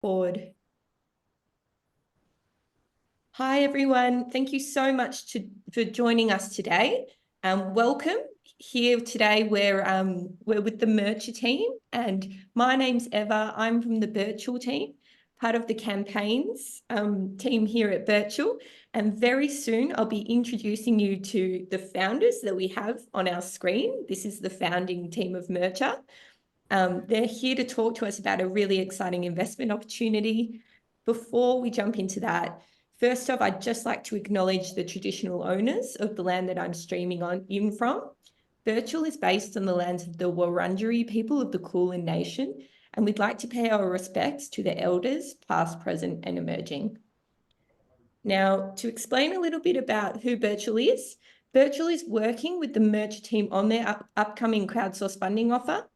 Board. Hi everyone, thank you so much for joining us today. Welcome. Here today we're with the Mercer team, and my name's Eva. I'm from the Birchal team, part of the campaigns team here at Birchal, and very soon I'll be introducing you to the founders that we have on our screen. This is the founding team of Mercer. They're here to talk to us about a really exciting investment opportunity. Before we jump into that, first off, I'd just like to acknowledge the traditional owners of the land that I'm streaming in from. Birchal is based on the lands of the Wurundjeri people of the Kulin Nation, and we'd like to pay our respects to the elders, past, present, and emerging. Now, to explain a little bit about who Birchal is working with the Mercer team on their upcoming crowdsource funding offer.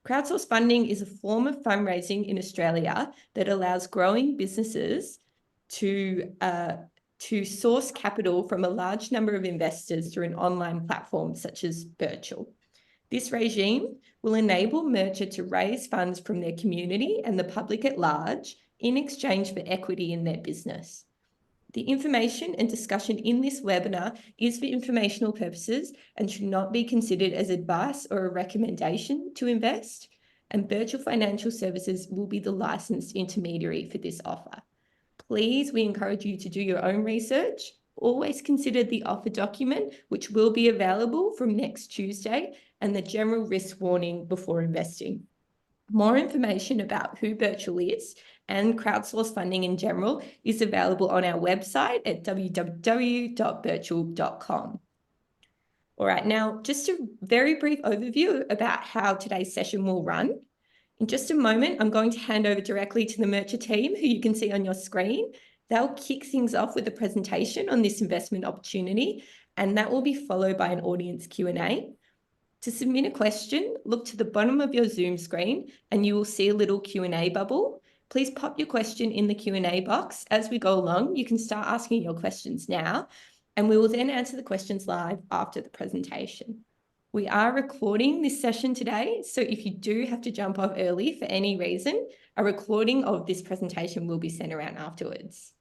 Crowdsource funding is a form of fundraising in Australia that allows growing businesses to source capital from a large number of investors through an online platform such as Birchal. This regime will enable Mercer to raise funds from their community and the public at large in exchange for equity in their business. The information and discussion in this webinar is for informational purposes and should not be considered as advice or a recommendation to invest, and Birchal Financial Services will be the licensed intermediary for this offer. Please, we encourage you to do your own research. Always consider the offer document, which will be available from next Tuesday, and the general risk warning before investing. More information about who Birchal is and crowdsource funding in general is available on our website at www.birchal.com. All right, now just a very brief overview about how today's session will run. In just a moment, I'm going to hand over directly to the Mercer team, who you can see on your screen. They'll kick things off with a presentation on this investment opportunity, and that will be followed by an audience Q&A. To submit a question, look to the bottom of your Zoom screen and you will see a little Q&A bubble. Please pop your question in the Q&A box. As we go along, you can start asking your questions now, and we will then answer the questions live after the presentation. We are recording this session today, so if you do have to jump off early for any reason, a recording of this presentation will be sent around afterwards.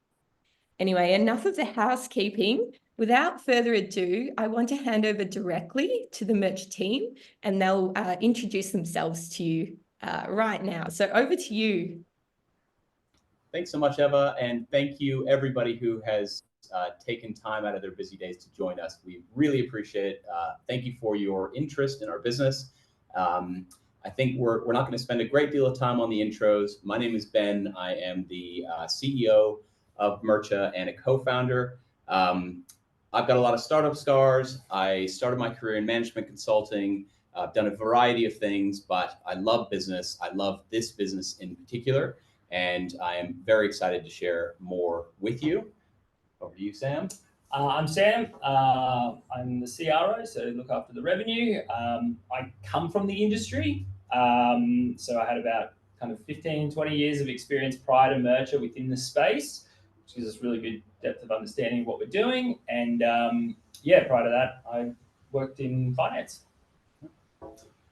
Anyway, enough of the housekeeping. Without further ado, I want to hand over directly to the Mercer team, and they'll introduce themselves to you right now. So over to you. Thanks so much, Eva, and thank you everybody who has taken time out of their busy days to join us. We really appreciate it. Thank you for your interest in our business. I think we're not going to spend a great deal of time on the intros. My name is Ben. I am the CEO of Mercer and a co-founder. I've got a lot of startup scars. I started my career in management consulting. I've done a variety of things, but I love business. I love this business in particular, and I am very excited to share more with you. Over to you, Sam. I'm Sam. I'm the CRO, so look after the revenue. I come from the industry, so I had about kind of 15, 20 years of experience prior to Mercer within the space, which gives us really good depth of understanding of what we're doing. And yeah, prior to that, I worked in finance.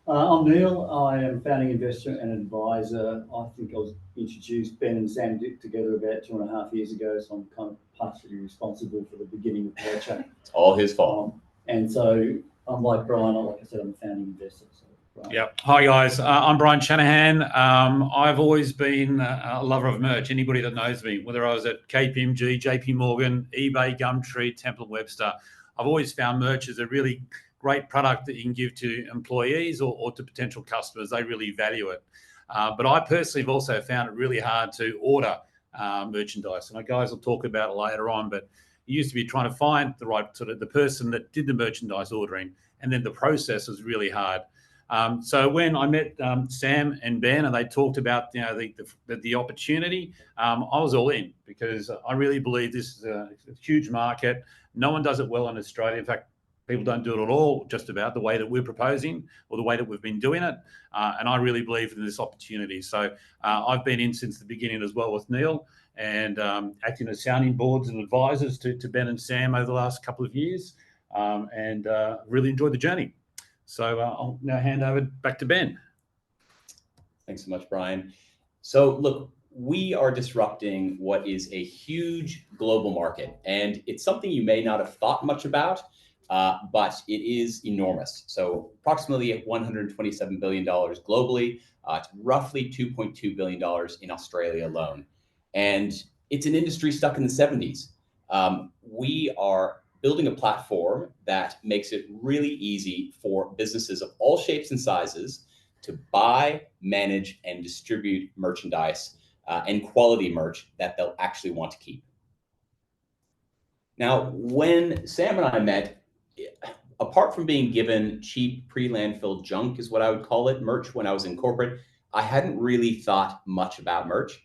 I'm Neil. I am founding investor and advisor. I think I was introduced, Ben and Sam together about 2.5 years ago, so I'm kind of partially responsible for the beginning of Birchal. It's all his fault. And so I'm like Brian, like I said, I'm a founding investor. So yeah. Hi guys, I'm Brian Shanahan. I've always been a lover of merch. Anybody that knows me, whether I was at KPMG, JP Morgan, eBay, Gumtree, Temple & Webster, I've always found merch as a really great product that you can give to employees or to potential customers. They really value it. But I personally have also found it really hard to order merchandise. And guys will talk about it later on, but it used to be trying to find the right sort of the person that did the merchandise ordering, and then the process was really hard. So when I met Sam and Ben and they talked about the opportunity, I was all in, because I really believe this is a huge market. No one does it well in Australia. In fact, people don't do it at all, just about the way that we're proposing or the way that we've been doing it. And I really believe in this opportunity. So I've been in since the beginning as well with Neil, and acting as sounding boards and advisors to Ben and Sam over the last couple of years, and really enjoyed the journey. So I'll now hand over back to Ben. Thanks so much, Brian. So look, we are disrupting what is a huge global market, and it's something you may not have thought much about, but it is enormous. So approximately $127 billion globally. It's roughly $2.2 billion in Australia alone. And it's an industry stuck in the 70s. We are building a platform that makes it really easy for businesses of all shapes and sizes to buy, manage, and distribute merchandise and quality merch that they'll actually want to keep. Now, when Sam and I met, apart from being given cheap pre-landfill junk, is what I would call it, merch when I was in corporate, I hadn't really thought much about merch.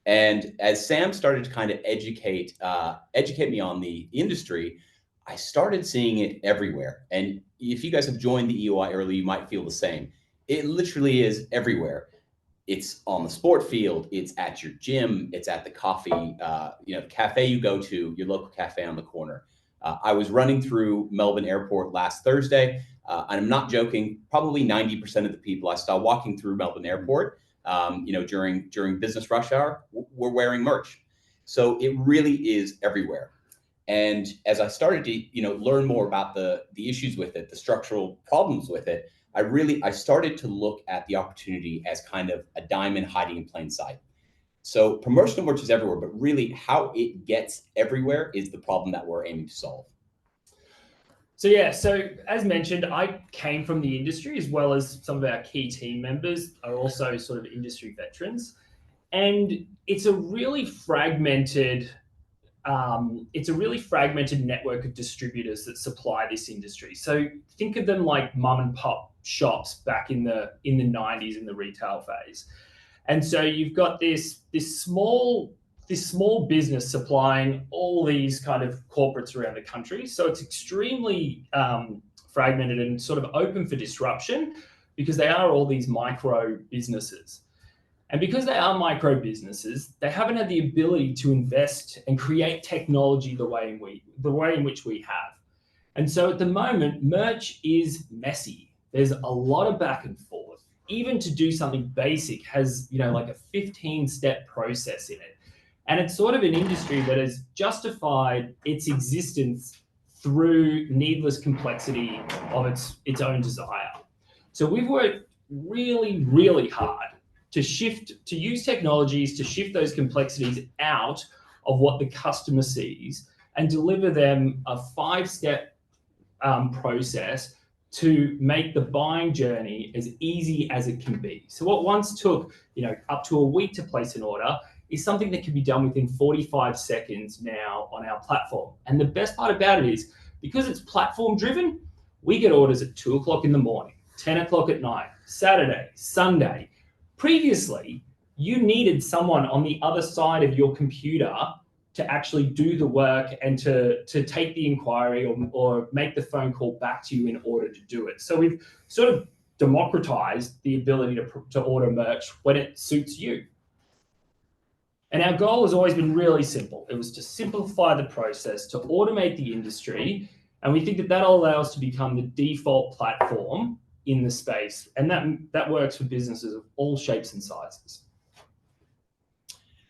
And as Sam started to kind of educate me on the industry, I started seeing it everywhere. And if you guys have joined the EOI early, you might feel the same. It literally is everywhere. It's on the sport field, it's at your gym, it's at the coffee, the cafe you go to, your local cafe on the corner. I was running through Melbourne Airport last Thursday, and I'm not joking, probably 90% of the people I saw walking through Melbourne Airport, during business rush hour, were wearing merch. So it really is everywhere. And as I started to, learn more about the issues with it, the structural problems with it, I started to look at the opportunity as kind of a diamond hiding in plain sight. So promotional merch is everywhere, but really how it gets everywhere is the problem that we're aiming to solve. So as mentioned, I came from the industry, as well as some of our key team members are also sort of industry veterans. And it's a really fragmented network of distributors that supply this industry. So think of them like mom and pop shops back in the 90s in the retail phase. And so you've got this small business supplying all these kind of corporates around the country. So it's extremely fragmented and sort of open for disruption because they are all these micro businesses. And because they are micro businesses, they haven't had the ability to invest and create technology the way in which we have. And so at the moment, merch is messy. There's a lot of back and forth. Even to do something basic has, like a 15-step process in it. And it's sort of an industry that has justified its existence through needless complexity of its own desire. So we've worked really, really hard to use technologies to shift those complexities out of what the customer sees and deliver them a 5-step process to make the buying journey as easy as it can be. So what once took, up to a week to place an order is something that can be done within 45 seconds now on our platform. And the best part about it is because it's platform driven, we get orders at 2 o'clock in the morning, 10 o'clock at night, Saturday, Sunday. Previously, you needed someone on the other side of your computer to actually do the work and to take the inquiry or make the phone call back to you in order to do it. So we've sort of democratized the ability to order merch when it suits you. And our goal has always been really simple. It was to simplify the process, to automate the industry. And we think that that'll allow us to become the default platform in the space. And that works for businesses of all shapes and sizes.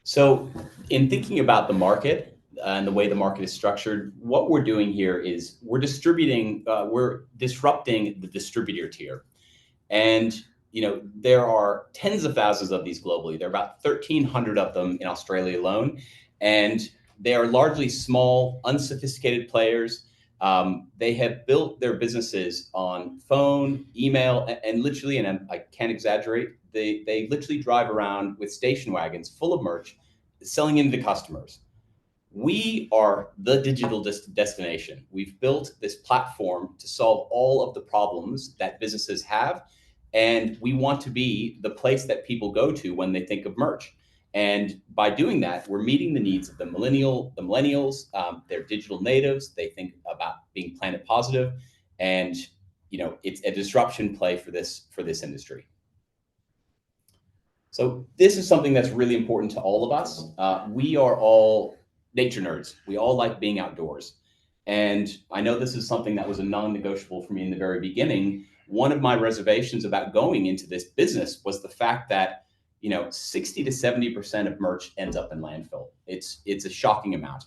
So in thinking about the market and the way the market is structured, what we're doing here is we're disrupting the distributor tier. And there are tens of thousands of these globally. There are about 1,300 of them in Australia alone. And they are largely small, unsophisticated players. They have built their businesses on phone, email, and literally, and I can't exaggerate, they literally drive around with station wagons full of merch, selling into the customers. We are the digital destination. We've built this platform to solve all of the problems that businesses have. And we want to be the place that people go to when they think of merch. And by doing that, we're meeting the needs of the millennials, they're digital natives, they think about being planet positive, and it's a disruption play for this industry. So this is something that's really important to all of us. We are all nature nerds. We all like being outdoors. And I know this is something that was a non-negotiable for me in the very beginning. One of my reservations about going into this business was the fact that 60 to 70% of merch ends up in landfill. It's a shocking amount.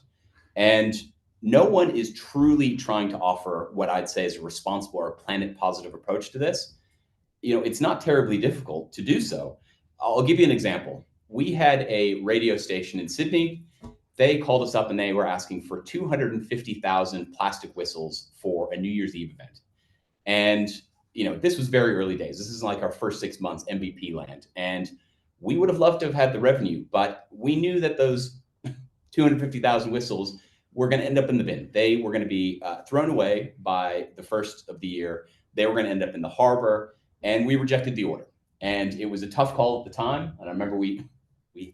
And no one is truly trying to offer what I'd say is a responsible or planet positive approach to this. It's not terribly difficult to do so. I'll give you an example. We had a radio station in Sydney. They called us up and they were asking for 250,000 plastic whistles for a New Year's Eve event. And, this was very early days. This is like our first 6 months MVP land. And we would have loved to have had the revenue, but we knew that those 250,000 whistles were going to end up in the bin. They were going to be thrown away by the first of the year. They were going to end up in the harbor, and we rejected the order. And it was a tough call at the time. And I remember we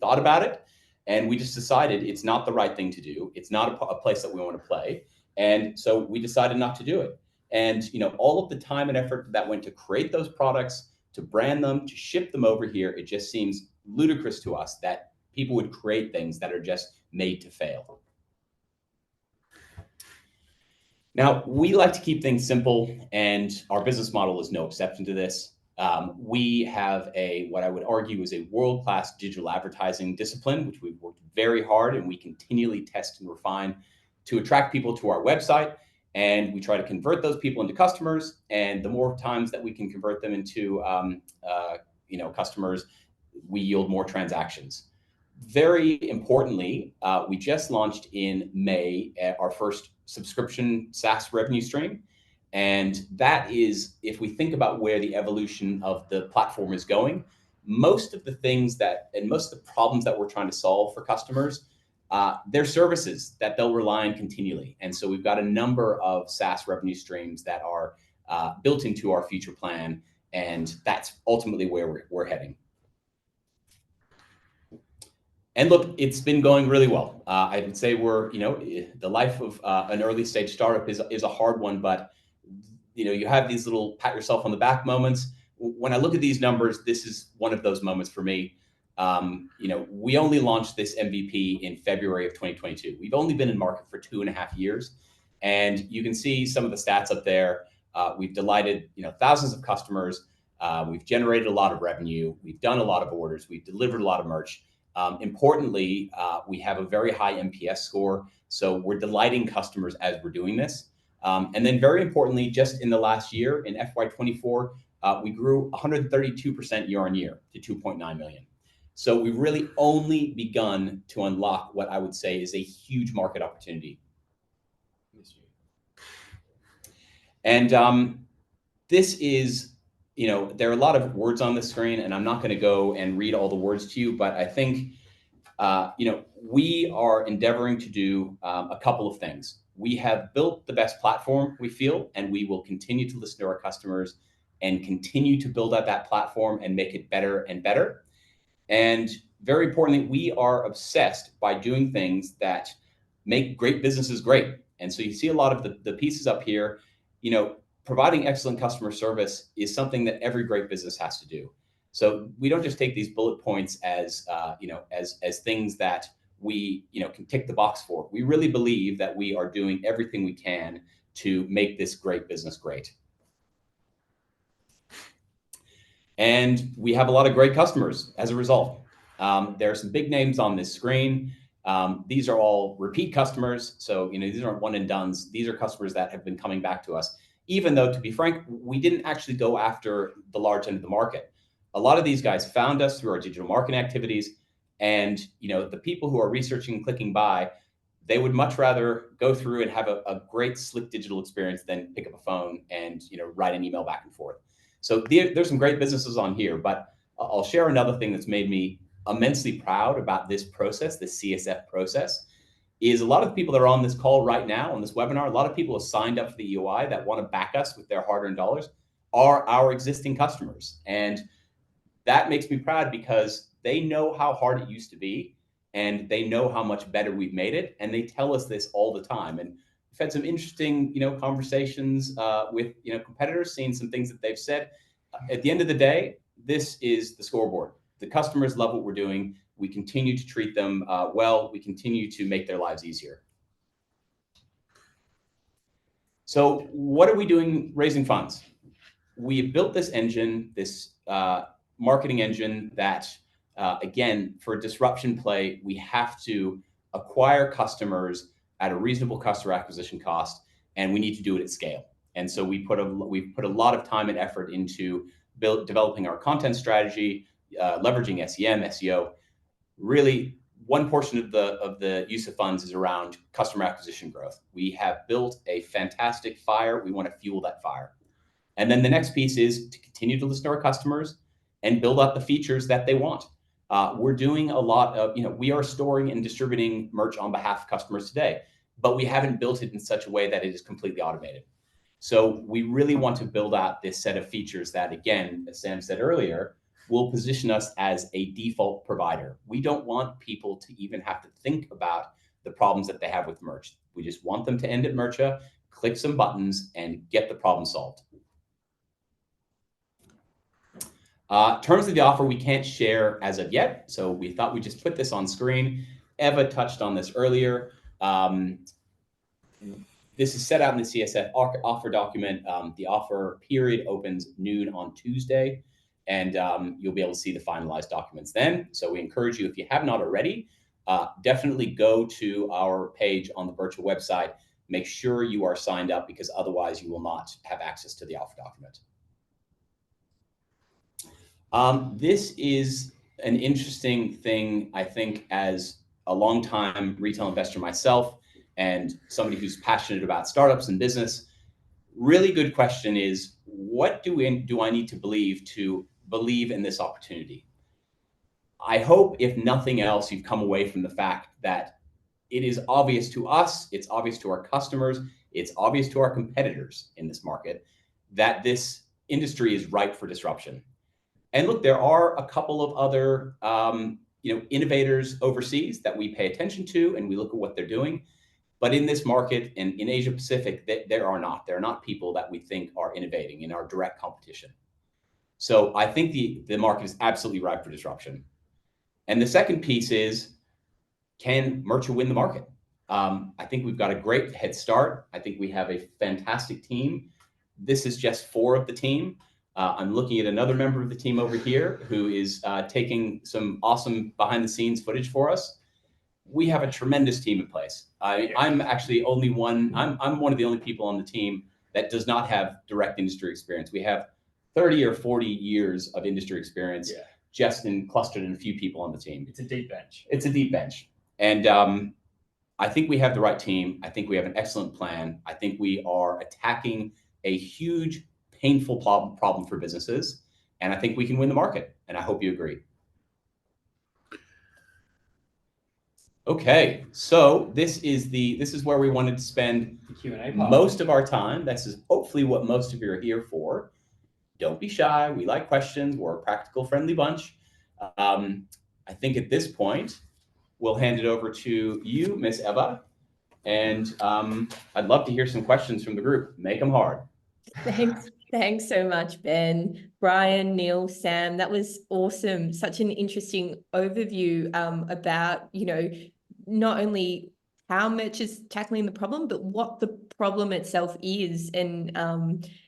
thought about it, and we just decided it's not the right thing to do. It's not a place that we want to play. And so we decided not to do it. And, all of the time and effort that went to create those products, to brand them, to ship them over here, it just seems ludicrous to us that people would create things that are just made to fail. Now, we like to keep things simple, and our business model is no exception to this. We have what I would argue is a world-class digital advertising discipline, which we've worked very hard and we continually test and refine to attract people to our website. And we try to convert those people into customers. And the more times that we can convert them into customers, we yield more transactions. Very importantly, we just launched in May our first subscription SaaS revenue stream. And that is, if we think about where the evolution of the platform is going, most of the things and most of the problems that we're trying to solve for customers, they're services that they'll rely on continually. And so we've got a number of SaaS revenue streams that are built into our future plan. And that's ultimately where we're heading. And look, it's been going really well. I would say the life of an early stage startup is a hard one, but you have these little pat yourself on the back moments. When I look at these numbers, this is one of those moments for me. We only launched this MVP in February of 2022. We've only been in market for 2.5 years. And you can see some of the stats up there. We've delighted, thousands of customers. We've generated a lot of revenue. We've done a lot of orders. We've delivered a lot of merch. Importantly, we have a very high NPS score. So we're delighting customers as we're doing this. And then very importantly, just in the last year, in FY24, we grew 132% year on year to 2.9 million. So we've really only begun to unlock what I would say is a huge market opportunity. And this is, there are a lot of words on the screen, and I'm not going to go and read all the words to you, but I think, we are endeavoring to do a couple of things. We have built the best platform, we feel, and we will continue to listen to our customers and continue to build out that platform and make it better and better. And very importantly, we are obsessed by doing things that make great businesses great. And so you see a lot of the pieces up here, providing excellent customer service is something that every great business has to do. So we don't just take these bullet points as things that we, can tick the box for. We really believe that we are doing everything we can to make this great business great. And we have a lot of great customers as a result. There are some big names on this screen. These are all repeat customers. So, these aren't one and dones. These are customers that have been coming back to us, even though, to be frank, we didn't actually go after the large end of the market. A lot of these guys found us through our digital marketing activities. And, the people who are researching and clicking buy, they would much rather go through and have a great, slick digital experience than pick up a phone and, write an email back and forth. So there's some great businesses on here, but I'll share another thing that's made me immensely proud about this process, this CSF process, is a lot of the people that are on this call right now, on this webinar, a lot of people have signed up for the EOI that want to back us with their hard-earned dollars are our existing customers. And that makes me proud because they know how hard it used to be, and they know how much better we've made it, and they tell us this all the time. And we've had some interesting, conversations with, competitors, seeing some things that they've said. At the end of the day, this is the scoreboard. The customers love what we're doing. We continue to treat them well. We continue to make their lives easier. So what are we doing raising funds? We have built this engine, this marketing engine that again, for a disruption play, we have to acquire customers at a reasonable customer acquisition cost, and we need to do it at scale. And so we've put a lot of time and effort into developing our content strategy, leveraging SEM, SEO. Really, one portion of the use of funds is around customer acquisition growth. We have built a fantastic fire. We want to fuel that fire. And then the next piece is to continue to listen to our customers and build out the features that they want. We're doing a lot of, we are storing and distributing merch on behalf of customers today, but we haven't built it in such a way that it is completely automated. So we really want to build out this set of features that, again, as Sam said earlier, will position us as a default provider. We don't want people to even have to think about the problems that they have with merch. We just want them to end at Mercha, click some buttons, and get the problem solved. Terms of the offer we can't share as of yet, so we thought we'd just put this on screen. Eva touched on this earlier. This is set out in the CSF offer document. The offer period opens noon on Tuesday, and you'll be able to see the finalized documents then. So we encourage you, if you have not already, definitely go to our page on the Birchal website. Make sure you are signed up, because otherwise you will not have access to the offer document. This is an interesting thing, I think, as a longtime retail investor myself and somebody who's passionate about startups and business. Really good question is, what do I need to believe in this opportunity? I hope, if nothing else, you've come away from the fact that it is obvious to us, it's obvious to our customers, it's obvious to our competitors in this market that this industry is ripe for disruption. And look, there are a couple of other innovators overseas that we pay attention to, and we look at what they're doing. But in this market and in Asia Pacific, there are not people that we think are innovating in our direct competition. So I think the market is absolutely ripe for disruption. And the second piece is, can Mercha win the market? I think we've got a great head start. I think we have a fantastic team. This is just 4 of the team. I'm looking at another member of the team over here who is taking some awesome behind the scenes footage for us. We have a tremendous team in place. I'm actually I'm one of the only people on the team that does not have direct industry experience. We have 30 or 40 years of industry experience, just clustered in a few people on the team. It's a deep bench. It's a deep bench. And I think we have the right team. I think we have an excellent plan. I think we are attacking a huge, painful problem for businesses. And I think we can win the market. And I hope you agree. Okay, so this is where we wanted to spend The Q&A part. most of our time. This is hopefully what most of you are here for. Don't be shy. We like questions. We're a practical, friendly bunch. I think at this point, we'll hand it over to you, Miss Eva. And I'd love to hear some questions from the group. Make them hard. Thanks so much, Ben, Brian, Neil, Sam. That was awesome. Such an interesting overview about, not only how Merch is tackling the problem, but what the problem itself is, and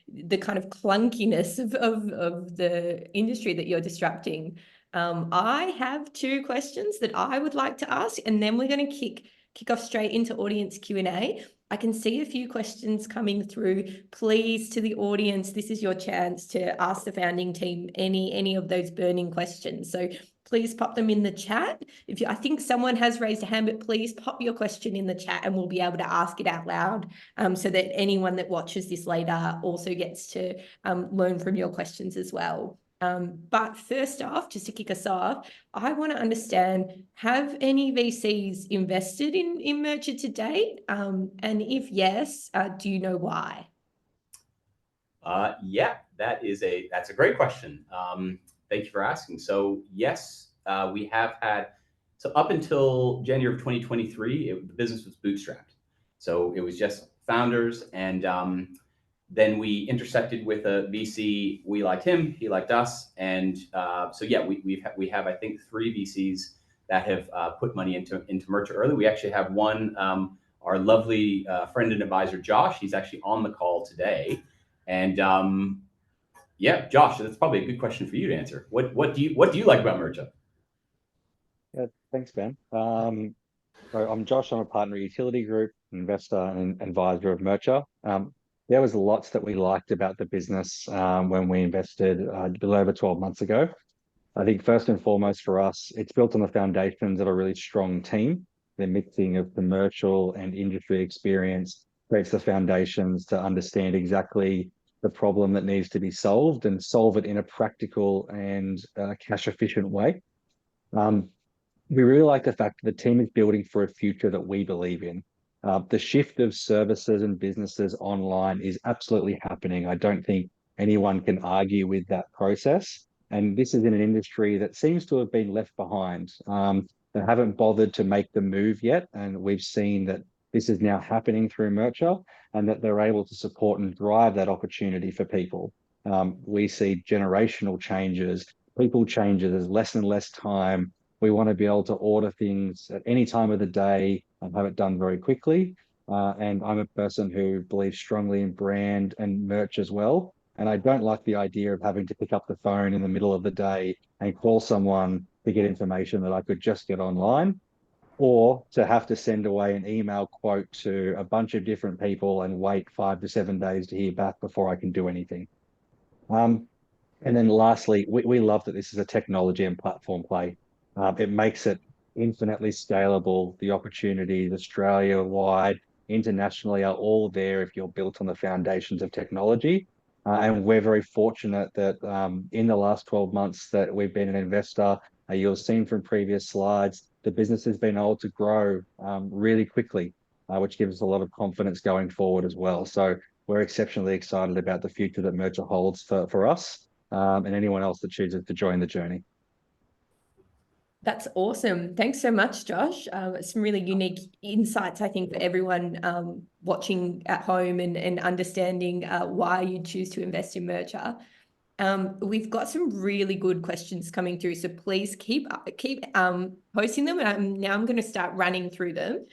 the kind of clunkiness of the industry that you're disrupting. I have 2 questions that I would like to ask, and then we're going to kick off straight into audience Q&A. I can see a few questions coming through. Please, to the audience, this is your chance to ask the founding team any of those burning questions. So please pop them in the chat. I think someone has raised a hand, but please pop your question in the chat and we'll be able to ask it out loud, so that anyone that watches this later also gets to learn from your questions as well. But first off, just to kick us off, I want to understand, have any VCs invested in Mercha to date? And if yes, do you know why? Yeah, that's a great question. Thank you for asking. So yes, we have had, so up until January of 2023, the business was bootstrapped. So it was just founders, and then we intersected with a VC. We liked him, he liked us, and so yeah, we have I think 3 VCs that have put money into Mercha early. We actually have one, our lovely friend and advisor Josh. He's actually on the call today, and yeah, Josh, that's probably a good question for you to answer. What do you like about Mercha? Thanks, Ben. So I'm Josh. I'm a partner at Utility Group, investor and advisor of Mercer. There was lots that we liked about the business when we invested a little over 12 months ago. I think first and foremost for us, it's built on the foundations of a really strong team. The mixing of commercial and industry experience creates the foundations to understand exactly the problem that needs to be solved and solve it in a practical and cash efficient way. We really like the fact that the team is building for a future that we believe in. The shift of services and businesses online is absolutely happening. I don't think anyone can argue with that process. And this is in an industry that seems to have been left behind. They haven't bothered to make the move yet. And we've seen that this is now happening through Mercer and that they're able to support and drive that opportunity for people. We see generational changes, people changes, there's less and less time. We want to be able to order things at any time of the day and have it done very quickly. And I'm a person who believes strongly in brand and merch as well. And I don't like the idea of having to pick up the phone in the middle of the day and call someone to get information that I could just get online, or to have to send away an email quote to a bunch of different people and wait 5 to 7 days to hear back before I can do anything. And then lastly, we love that this is a technology and platform play. It makes it infinitely scalable. The opportunities Australia-wide, internationally are all there if you're built on the foundations of technology. And we're very fortunate that in the last 12 months that we've been an investor, you'll have seen from previous slides, the business has been able to grow really quickly, which gives us a lot of confidence going forward as well. So we're exceptionally excited about the future that Mercer holds for us and anyone else that chooses to join the journey. That's awesome. Thanks so much, Josh. Some really unique insights, I think, for everyone watching at home and understanding why you choose to invest in Mercer. We've got some really good questions coming through, so please keep posting them. Now I'm going to start running through them.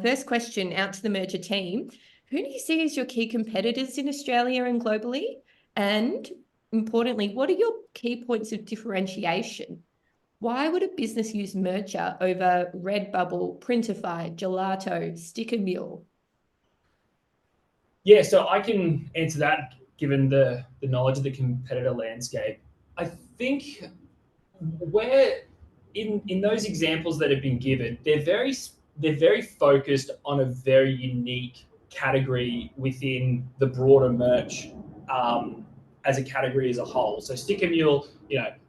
First question out to the Mercer team. Who do you see as your key competitors in Australia and globally? And importantly, what are your key points of differentiation? Why would a business use Mercer over Redbubble, Printify, Gelato, Sticker Mule? Yeah, so I can answer that given the knowledge of the competitor landscape. I think where in those examples that have been given, they're very focused on a very unique category within the broader merch as a category as a whole. So Sticker Mule,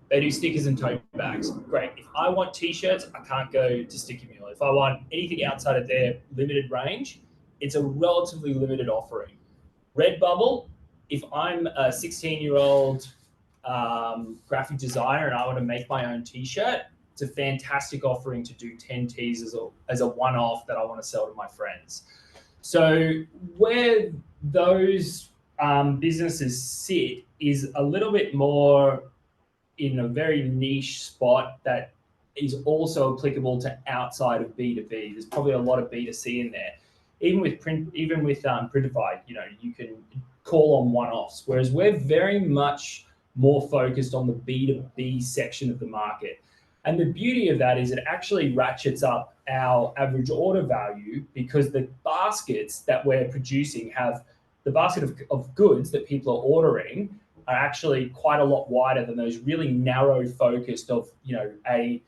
they do stickers and tote bags. Great. If I want t-shirts, I can't go to Sticker Mule. If I want anything outside of their limited range, it's a relatively limited offering. Redbubble, if I'm a 16-year-old graphic designer and I want to make my own t-shirt, it's a fantastic offering to do 10 tees as a one-off that I want to sell to my friends. So where those businesses sit is a little bit more in a very niche spot that is also applicable to outside of B2B. There's probably a lot of B2C in there. Even with Printify, you can call on one-offs, whereas we're very much more focused on the B2B section of the market. And the beauty of that is it actually ratchets up our average order value because the baskets that we're producing have the basket of goods that people are ordering are actually quite a lot wider than those really narrow focused of, a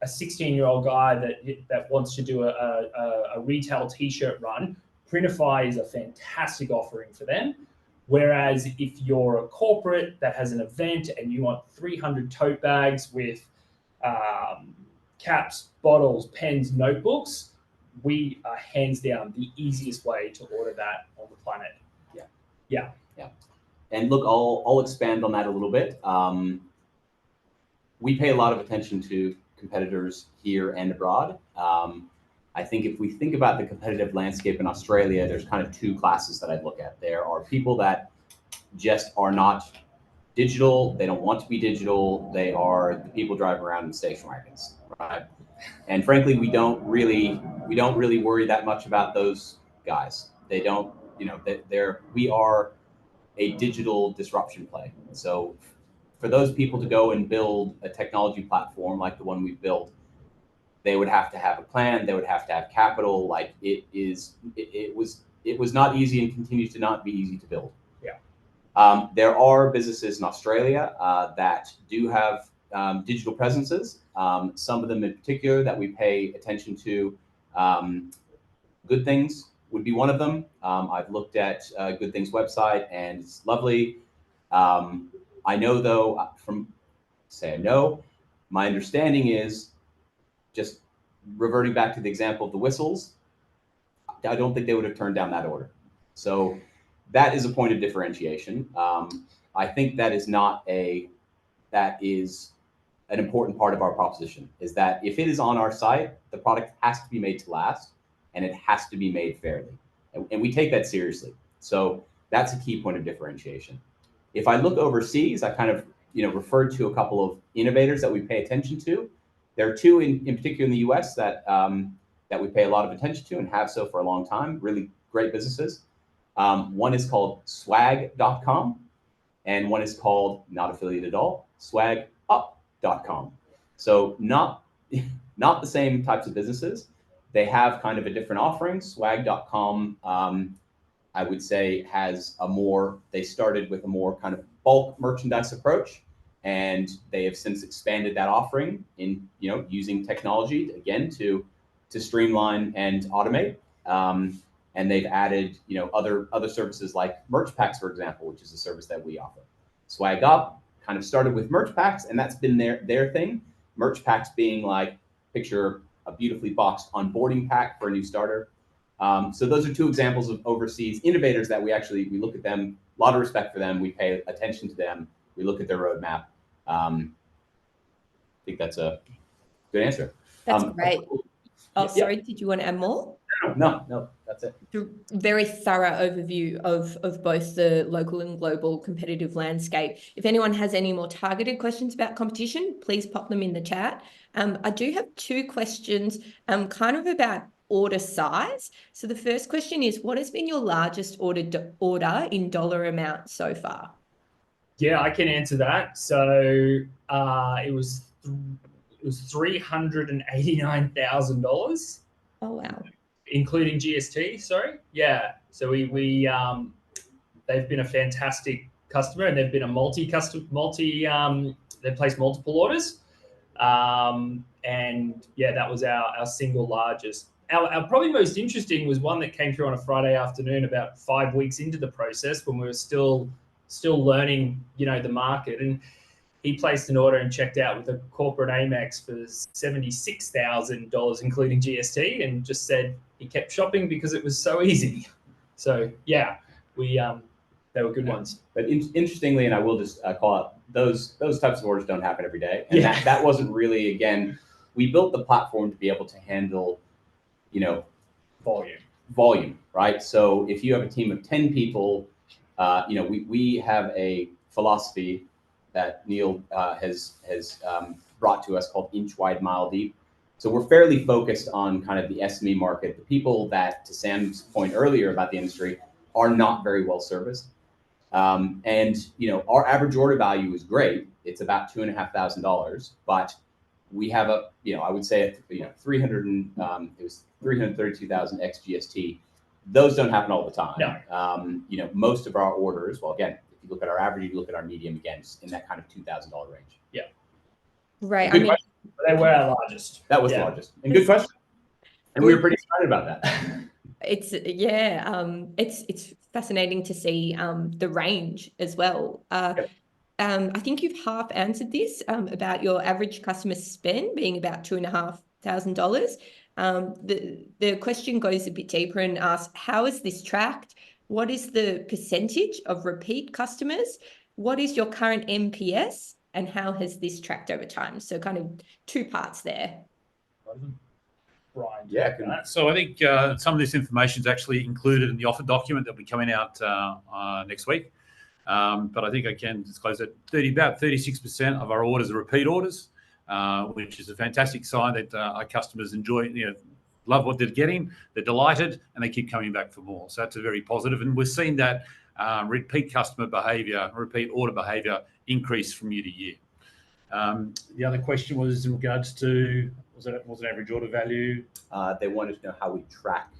16-year-old guy that wants to do a retail t-shirt run. Printify is a fantastic offering for them. Whereas if you're a corporate that has an event and you want 300 tote bags with caps, bottles, pens, notebooks, we are hands down the easiest way to order that on the planet. Yeah. And look, I'll expand on that a little bit. We pay a lot of attention to competitors here and abroad. I think if we think about the competitive landscape in Australia, there's kind of two classes that I'd look at. There are people that just are not digital. They don't want to be digital. They are the people driving around in station wagons, right? And frankly, we don't really worry that much about those guys. They don't, we are a digital disruption play. So for those people to go and build a technology platform like the one we've built, they would have to have a plan, they would have to have capital. Like it was not easy and continues to not be easy to build. Yeah. There are businesses in Australia that do have digital presences. Some of them in particular that we pay attention to. Good Things would be one of them. I've looked at Good Things website and it's lovely. I know though, my understanding is, just reverting back to the example of the whistles, I don't think they would have turned down that order. So that is a point of differentiation. I think that is an important part of our proposition, is that if it is on our site, the product has to be made to last and it has to be made fairly. And we take that seriously. So that's a key point of differentiation. If I look overseas, I kind of referred to a couple of innovators that we pay attention to. There are two in particular in the US that we pay a lot of attention to and have so for a long time, really great businesses. One is called swag.com and one is called, not affiliated at all, swagup.com. So not the same types of businesses. They have kind of a different offering. Swag.com, I would say, they started with a more kind of bulk merchandise approach, and they have since expanded that offering in, using technology again to streamline and automate. And they've added, other services like merch packs, for example, which is a service that we offer. Swag Up kind of started with merch packs, and that's been their thing. Merch packs being like, picture a beautifully boxed onboarding pack for a new starter. So those are two examples of overseas innovators that we look at them, a lot of respect for them. We pay attention to them. We look at their roadmap. I think that's a good answer. That's great. Oh, Yeah. sorry. Did you want to add more? No, that's it. Very thorough overview of both the local and global competitive landscape. If anyone has any more targeted questions about competition, please pop them in the chat. I do have two questions kind of about order size. So the first question is, what has been your largest order in dollar amount so far? Yeah, I can answer that. So it was $389,000. Oh, wow. Including GST, sorry. Yeah. So we they've been a fantastic customer, and they've been a they've placed multiple orders. And yeah, that was our single largest. Our probably most interesting was one that came through on a Friday afternoon about 5 weeks into the process, when we were still learning, the market. And he placed an order and checked out with a corporate Amex for $76,000, including GST, and just said he kept shopping because it was so easy. So yeah, they were good ones. But interestingly, and I will just call out, those types of orders don't happen every day. And that wasn't really, again, we built the platform to be able to handle, volume, right? So if you have a team of 10 people, we have a philosophy that Neil has brought to us called inch wide, mile deep. So we're fairly focused on kind of the SME market, the people that, to Sam's point earlier about the industry, are not very well serviced. And our average order value is great. It's about $2,500, but we have I would say, it was 332,000 ex GST. Those don't happen all the time. No. Most of our orders, well, again, if you look at our average, you look at our medium, again, in that kind of $2,000 range. Yeah. Right. Good question. They were our largest. That was the largest. And good question. And we were pretty excited about that. It's fascinating to see the range as well. I think you've half answered this about your average customer spend being about $2,500. The question goes a bit deeper and asks, how is this tracked? What is the percentage of repeat customers? What is your current NPS? And how has this tracked over time? So kind of two parts there. Brian. Yeah. So I think some of this information is actually included in the offer document that will be coming out next week. But I think I can disclose that about 36% of our orders are repeat orders, which is a fantastic sign that our customers enjoy, love what they're getting, they're delighted, and they keep coming back for more. So that's a very positive. And we're seeing that repeat customer behaviour, repeat order behaviour increase from year to year. The other question was in regards to, was it average order value? They wanted to know how we track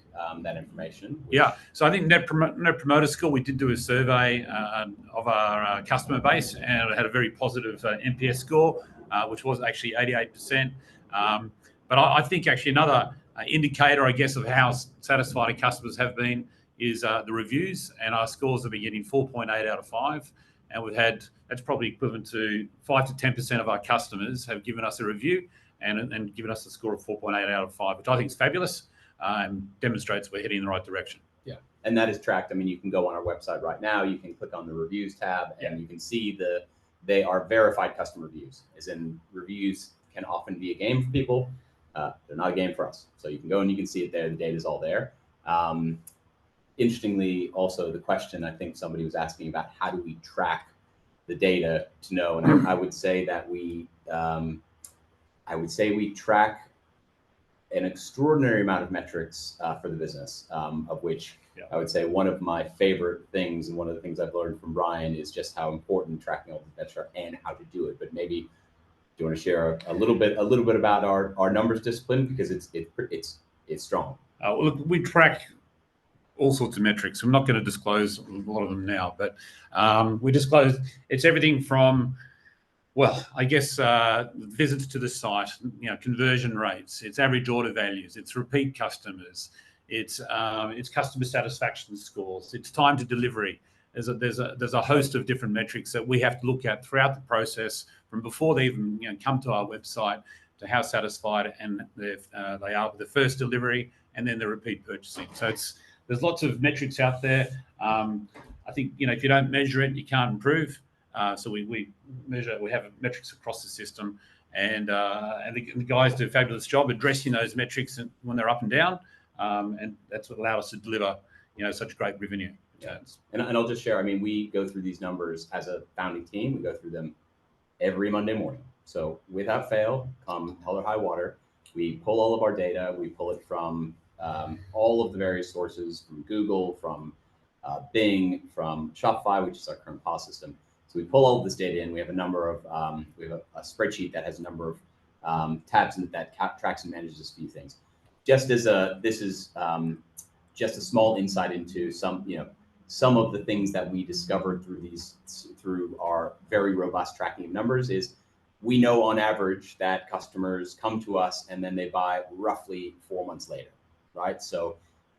that information. Yeah, so I think Net Promoter Score, we did do a survey of our customer base, and it had a very positive NPS score, which was actually 88%. But I think actually another indicator, I guess, of how satisfied our customers have been is the reviews, and our scores have been getting 4.8 out of 5. And that's probably equivalent to 5 to 10% of our customers have given us a review and given us a score of 4.8 out of 5, which I think is fabulous and demonstrates we're heading in the right direction. Yeah, and that is tracked. I mean, you can go on our website right now, you can click on the reviews tab, and you can see they are verified customer reviews, as in reviews can often be a game for people. They're not a game for us. So you can go and you can see it there. The data is all there. Interestingly, also the question I think somebody was asking about, how do we track the data to know? And I would say that we track an extraordinary amount of metrics for the business, of which I would say one of my favorite things, and one of the things I've learned from Brian, is just how important tracking all the metrics and how to do it. But maybe do you want to share a little bit about our numbers discipline, because it's strong. Well, look, we track all sorts of metrics. I'm not going to disclose a lot of them now, but we disclose, it's everything from, well, I guess visits to the site, conversion rates, it's average order values, it's repeat customers, it's customer satisfaction scores, it's time to delivery. There's a host of different metrics that we have to look at throughout the process, from before they even come to our website, to how satisfied and they are with the first delivery, and then the repeat purchasing. So there's lots of metrics out there. I think if you don't measure it, you can't improve. So we measure. We have metrics across the system, and the guys do a fabulous job addressing those metrics when they're up and down, and that's what allowed us to deliver such great revenue returns. And I'll just share. I mean, we go through these numbers as a founding team. We go through them every Monday morning. So without fail, come hell or high water, we pull all of our data. We pull it from all of the various sources, from Google, from Bing, from Shopify, which is our current POS system. So we pull all of this data in. We have a number of we have a spreadsheet that has a number of tabs that tracks and manages a few things. Just as this is just a small insight into some of the things that we discovered through our very robust tracking of numbers. Is we know on average that customers come to us and then they buy roughly 4 months later, right? So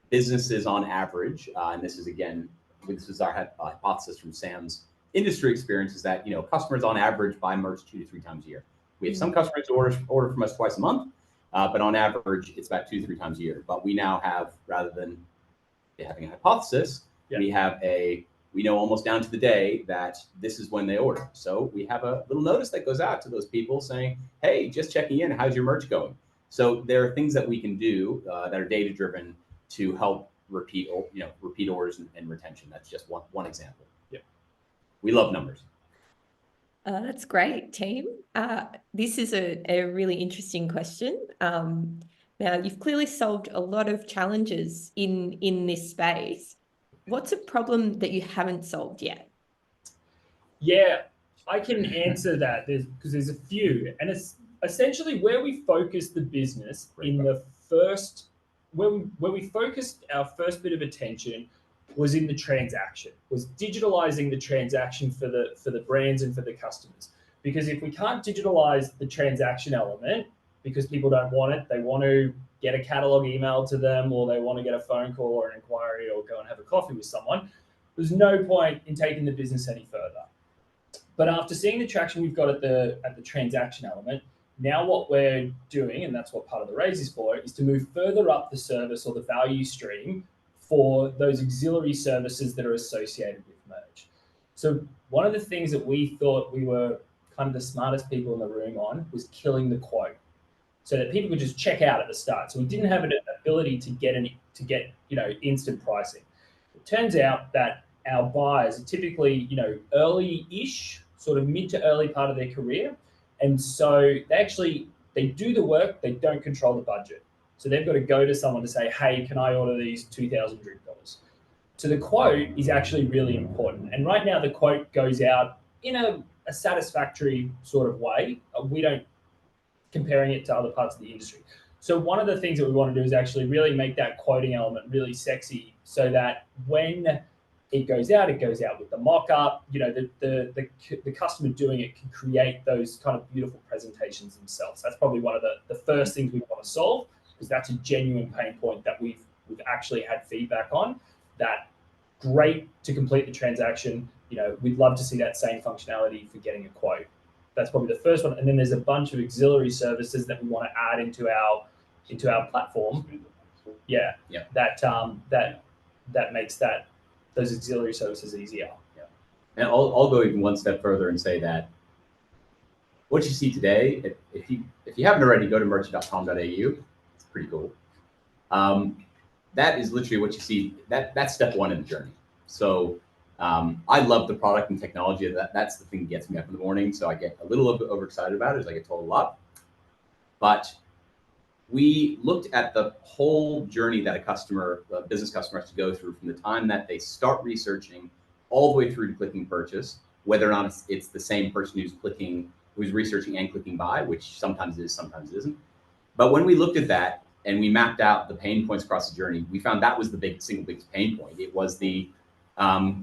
businesses on average, and this is our hypothesis from Sam's industry experience, is that customers on average buy merch 2 to 3 times a year. We have some customers who order from us twice a month, but on average it's about 2 to 3 times a year. But we now have, rather than having a hypothesis, we know almost down to the day that this is when they order. So we have a little notice that goes out to those people saying, hey, just checking in, how's your merch going? So there are things that we can do that are data driven to help repeat orders and retention. That's just one example. Yeah, we love numbers. That's great, team. This is a really interesting question. Now, you've clearly solved a lot of challenges in this space. What's a problem that you haven't solved yet? Yeah, I can answer that because there's a few, and it's essentially where we focused the business where we focused our first bit of attention was in the transaction, was digitalizing the transaction for the brands and for the customers. Because if we can't digitalize the transaction element, because people don't want it, they want to get a catalog email to them, or they want to get a phone call or an inquiry or go and have a coffee with someone, there's no point in taking the business any further. But after seeing the traction we've got at the transaction element, now what we're doing, and that's what part of the raise is for, is to move further up the service or the value stream for those auxiliary services that are associated with merch. So one of the things that we thought we were kind of the smartest people in the room on was killing the quote, so that people could just check out at the start. So we didn't have an ability to get instant pricing. It turns out that our buyers are typically early-ish, sort of mid to early part of their career, and so they do the work, they don't control the budget. So they've got to go to someone to say, hey, can I order these 2,000 drink dollars? So the quote is actually really important. And right now the quote goes out in a a satisfactory sort of way. We don't comparing it to other parts of the industry. So one of the things that we want to do is actually really make that quoting element really sexy, so that when it goes out with the mock-up. You know, the customer doing it can create those kind of beautiful presentations themselves. That's probably one of the first things we want to solve, because that's a genuine pain point that we've actually had feedback on. That great to complete the transaction. You know, we'd love to see that same functionality for getting a quote. That's probably the first one. And then there's a bunch of auxiliary services that we want to add into our platform. Yeah. That makes those auxiliary services easier. Yeah. And I'll go even one step further and say that what you see today, if you haven't already, go to merchant.com.au. It's pretty cool. That is literally what you see. That's step one in the journey. So I love the product and technology. That's the thing that gets me up in the morning. So I get a little bit overexcited about it, as I get told a lot. But we looked at the whole journey that a business customer has to go through, from the time that they start researching all the way through to clicking purchase, whether or not it's the same person who's researching and clicking buy, which sometimes is, sometimes isn't. But when we looked at that and we mapped out the pain points across the journey, we found that was the single biggest pain point. It was the, I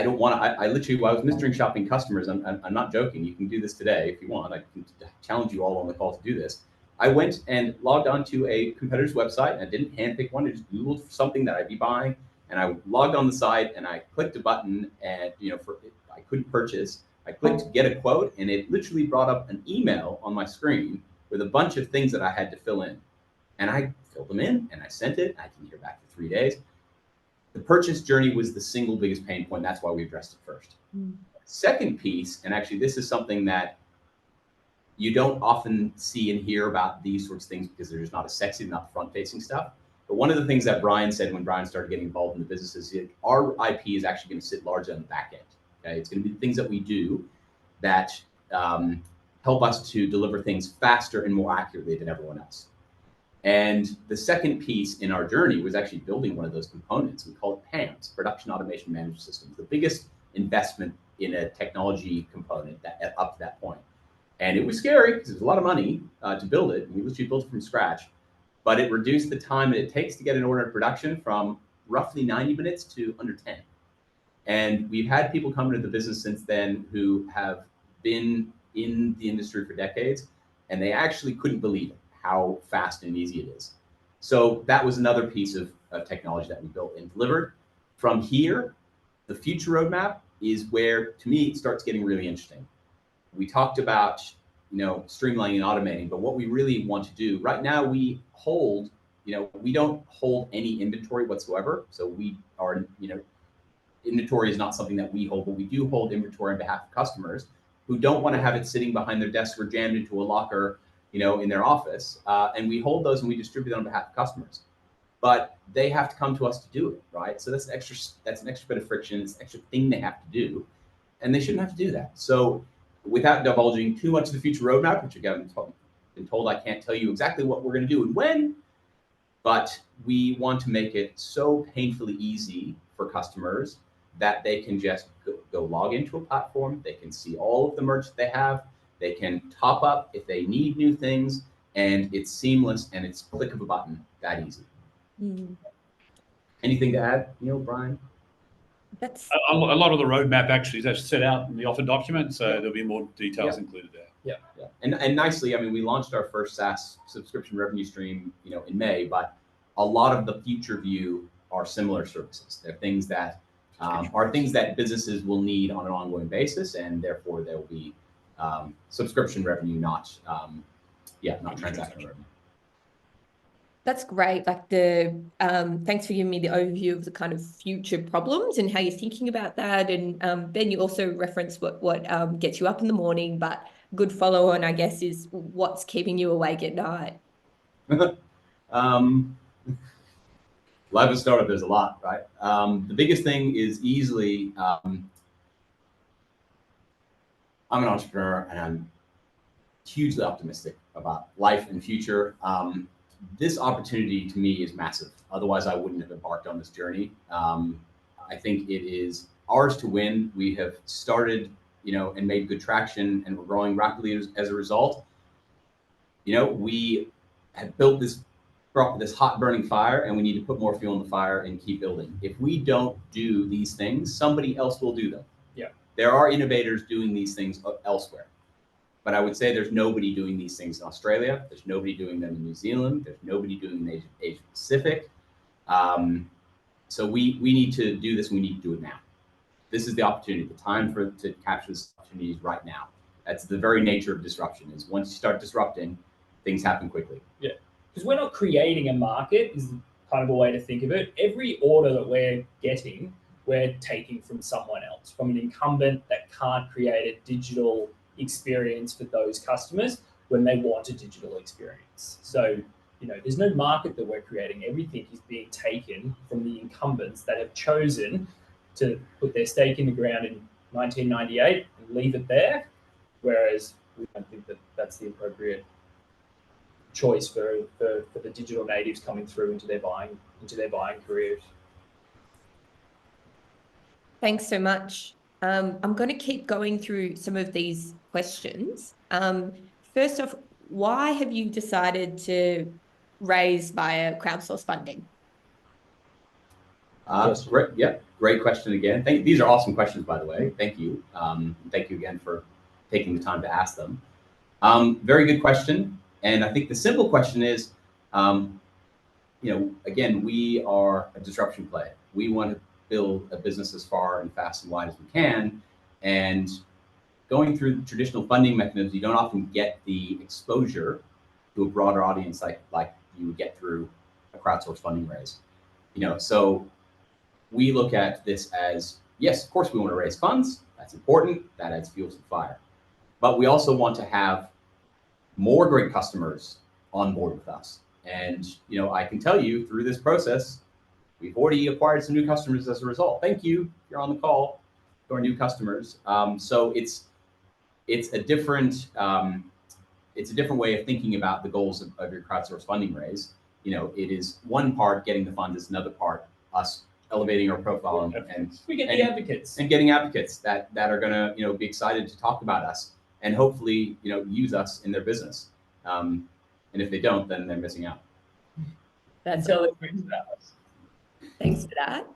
literally, while I was mystery shopping customers, I'm not joking, you can do this today if you want. I can challenge you all on the call to do this. I went and logged onto a competitor's website, and I didn't handpick one. I just Googled for something that I'd be buying, and I logged on the site and I clicked a button, and I couldn't purchase. I clicked get a quote, and it literally brought up an email on my screen with a bunch of things that I had to fill in. And I filled them in and I sent it. I didn't hear back for 3 days. The purchase journey was the single biggest pain point. That's why we addressed it first. Second piece, and actually this is something that you don't often see and hear about these sorts of things, because they're just not as sexy, not front-facing stuff. But one of the things that Brian said when Brian started getting involved in the business is our IP is actually going to sit largely on the back end. Okay, it's going to be things that we do that help us to deliver things faster and more accurately than everyone else. And the second piece in our journey was actually building one of those components. We call it PAMS, Production Automation Management Systems, the biggest investment in a technology component up to that point. And it was scary because it was a lot of money to build it. We literally built it from scratch, but it reduced the time that it takes to get an order in production from roughly 90 minutes to under 10. And we've had people come into the business since then who have been in the industry for decades, and they actually couldn't believe it, how fast and easy it is. So that was another piece of technology that we built and delivered. From here, the future roadmap is where, to me, it starts getting really interesting. We talked about, streamlining and automating, but what we really want to do right now, we don't hold any inventory whatsoever. So we are, inventory is not something that we hold, but we do hold inventory on behalf of customers who don't want to have it sitting behind their desk or jammed into a locker, in their office. And we hold those and we distribute them on behalf of customers. But they have to come to us to do it, right? So that's an extra bit of friction. It's an extra thing they have to do, and they shouldn't have to do that. So without divulging too much of the future roadmap, which again, I've been told I can't tell you exactly what we're going to do and when, but we want to make it so painfully easy for customers that they can just go log into a platform. They can see all of the merch they have. They can top up if they need new things, and it's seamless and it's click of a button, that easy. Anything to add, Brian? That's A lot of the roadmap actually is set out in the offer document, so there'll be more details included there. Yeah. And nicely, we launched our first SaaS subscription revenue stream, in May, but a lot of the future view are similar services. They're things that are things that businesses will need on an ongoing basis, and therefore there will be subscription revenue, not transactional revenue. That's great. Like thanks for giving me the overview of the kind of future problems and how you're thinking about that. And Ben, you also referenced what gets you up in the morning, but good follow on, I guess, is what's keeping you awake at night. Live and startup, there's a lot, right? The biggest thing is easily, I'm an entrepreneur and I'm hugely optimistic about life and future. This opportunity to me is massive. Otherwise, I wouldn't have embarked on this journey. I think it is ours to win. We have started, and made good traction, and we're growing rapidly as a result, we have built this hot burning fire, and we need to put more fuel in the fire and keep building. If we don't do these things, somebody else will do them. Yeah. There are innovators doing these things elsewhere, but I would say there's nobody doing these things in Australia. There's nobody doing them in New Zealand. There's nobody doing them in Asia Pacific. So we need to do this. We need to do it now. This is the opportunity. The time to capture this opportunity is right now. That's the very nature of disruption. Is once you start disrupting, things happen quickly. Yeah, because we're not creating a market is kind of a way to think of it. Every order that we're getting, we're taking from someone else, from an incumbent that can't create a digital experience for those customers when they want a digital experience. So, there's no market that we're creating. Everything is being taken from the incumbents that have chosen to put their stake in the ground in 1998 and leave it there, whereas we don't think that that's the appropriate choice for the digital natives coming through into their buying careers. Thanks so much. I'm going to keep going through some of these questions. First off, why have you decided to raise via crowdsource funding? Great question again. These are awesome questions, by the way. Thank you. Thank you again for taking the time to ask them. Very good question. And I think the simple question is, again, we are a disruption play. We want to build a business as far and fast and wide as we can. And going through the traditional funding mechanisms, you don't often get the exposure to a broader audience like you would get through a crowdsourced funding raise. So we look at this as, yes, of course we want to raise funds. That's important. That adds fuel to the fire. But we also want to have more great customers on board with us. And, I can tell you through this process, we've already acquired some new customers as a result. Thank you. You're on the call to our new customers. So it's a different way of thinking about the goals of your crowdsourced funding raise. It is one part getting the funds, it's another part us elevating our profile and we get the advocates and getting advocates that are going to be excited to talk about us and hopefully use us in their business. And if they don't, then they're missing out. Thanks for that.